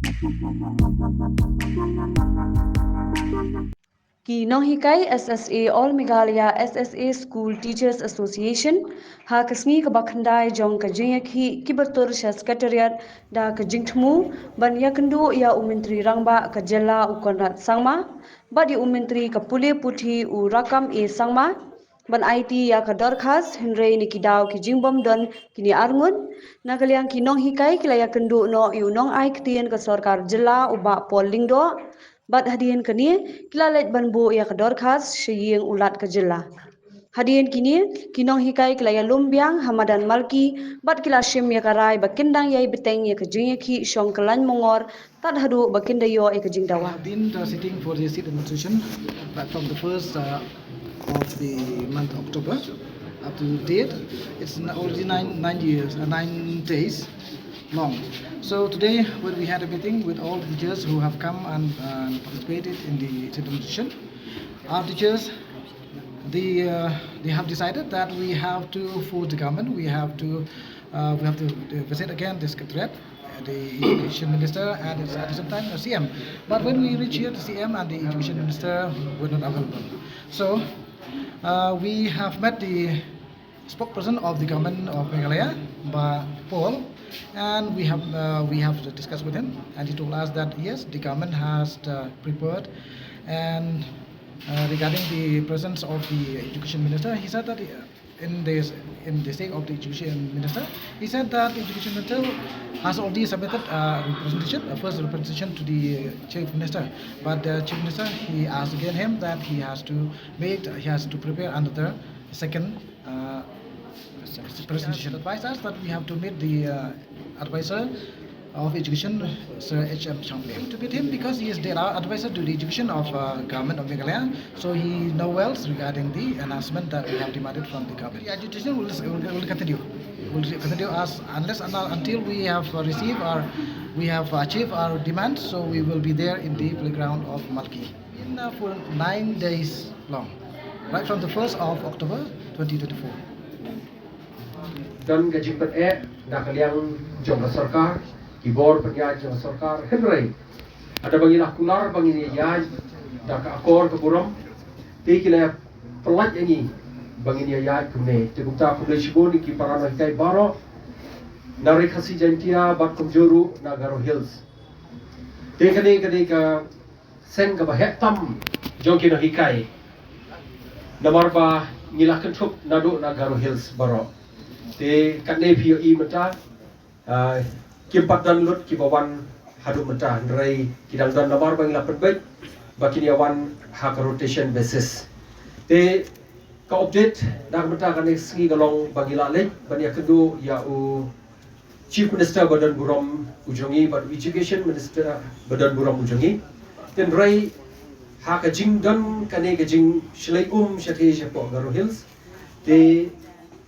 Ki NONGHIKAI SSA All Meghalaya SSA School Teachers Association ha kasngi ka bakhandai jong ka Jingiakhih ki Ssa Sha Secretariat da ka Jingdawa ban yakendo ya umentri rangba ka jela ukonrat sangma badi umentri ka pule puthi u rakam e sangma ban IT ya ka dorkhas henrei ni kidaw ki jingbom don kini arngun nagaliang ki NONGHIKAI kila yakendo no yu nong ai ktien ka sarkar jela uba polingdo Bat hadian kini kilalet banbu ya kedor khas syeng ulat kejela. Hadian kini kinong hikai kilaya lumbiang hamadan malki bat kila shim ya karai bakindang yai Bteng ya kejingiakhih syong kelan mongor tad hadu bakindayo ya kejingdawa. I've been sitting for the seat administration right from the first of the month October up to date. It's already 9 days long. So today when we had a meeting with all teachers who have come and participated in the administration, our teachers they have decided that we have to force the government. We have to visit again the secretariat, the education minister, and at the same time the CM. But when we reach here, the CM and the education minister were not available. So we have met the spokesperson of the government of Meghalaya, Paul, and we have discussed with him, and he told us that yes, the government has prepared, and regarding the presence of the education minister, he said that in the sake of the education minister, he said that the education minister has already submitted a first representation to the chief minister, but the chief minister, he asked again him that he has to prepare another second presentation. Advised us that we have to meet the advisor of education, Sir H.M. Khlem, to meet him because he is the advisor to the education of government of Meghalaya, so he knows well regarding the announcement that we have demanded from the government. The agitation will continue. Will continue as until we have received or we have achieved our demand. So we will be there in the playground of Malki for 9 days long, right from the 1st of October 2024. Dan gaji pet nak kaliang jom sarkar kibor penjaj jom sarkar henry ada bangilah kular bangini yaj dak akor keburam ti kila pelat ini bangini yaj kumne te bukta kumle shiboni ki parana kai baro nari khasi jantia bat kumjuru nagaro hills te kani ka sen ka bahetam jongki no hikai namarba ngilakan thup nadu nagaro hills baro te kane pio I mata kimpat dan lut kibawan hadu mata rai kidang dan namar bangila perbet bakini awan hak rotation basis te ka update dak mata kane sgi galong bangila le bania kedu ya u chief minister badan buram ujongi but education minister badan buram ujongi ten rai hak jingdan kane jing shlai shathe shapo garo hills te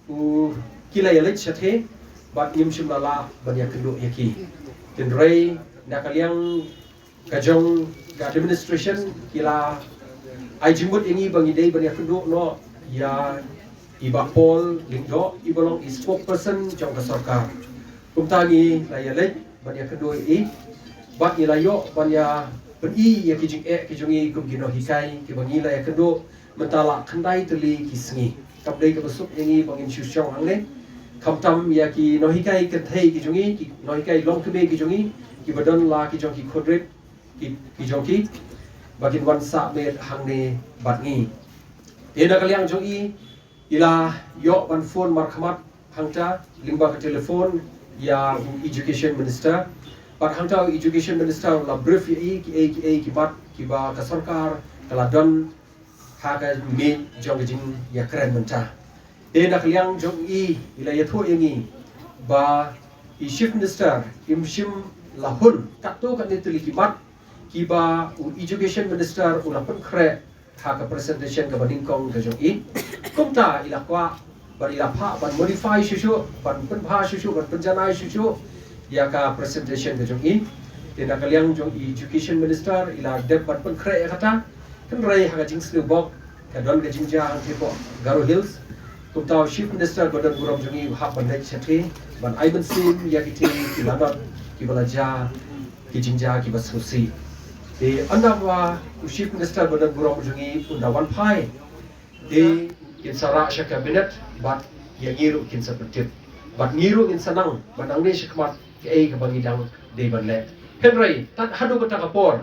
u kila yalit shathe bat yim shimlala banya kendo yaki ten rai nakaliang kajong ga administration kila ai jimbut ingi bangi dei banya kendo no ya iba Paul lingdo ibolong spokesperson jong ka sarkar kumtangi la yalit banya kendo I bat ilayo banya pen yaki jing kijongi kumkino hikai ki bangi la yakendo mentala khandai teli kisngi kapdei ka besuk ingi bangin syusyong hangne kamtam ya ki NONGHIKAI kenthei ki jongi ki NONGHIKAI long kebe ki jongi ki badan la ki jong ki khodret ki jongki bagin wan sa met hangne batngi ena kaliang jongi ila yo ban phone markhamat hangta lingba ka telefon ya education minister bat hangta education minister la brief ki ki bat ki ba ka sarkar kala don ha ka me jong jing ya kren menta nak liang jong ila yatho yangi ba chief minister imshim lahun kato kan itu likibat kiba education minister ulapun kre hak presentation ke bandingkong ke jong kumta ila kwa ban ila pha ban modify shushu ban pen pha shushu ban penjanai shushu ya ka presentation ke jong nak liang jong education minister ila dep ban pen kre kata kan rai hak jing slu bok ka don ke jingja tipo garo hills kumtaw chief minister badan buram jongi hak bandai chathe ban aiban sim ya kiti kilanot kibalaja ki Jingiakhih Haduh de andawa Chief Minister Badan Burong Jungi Undawan Pai de in Ssa Sha Cabinet but yang ngiru kin seperti but ngiru in sanang banang ni shikmat ke bangidang de banle Henry tat hadu kata kapor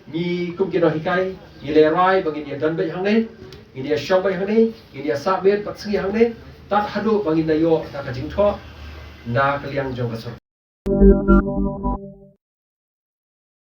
ni kum kino hikai ni lerai bangin dia dan bai hangne ni dia shong bai hangne ni dia sabet pat singi hangne tat hadu bangin dayo ta ka jingtho na kaliang jong kasor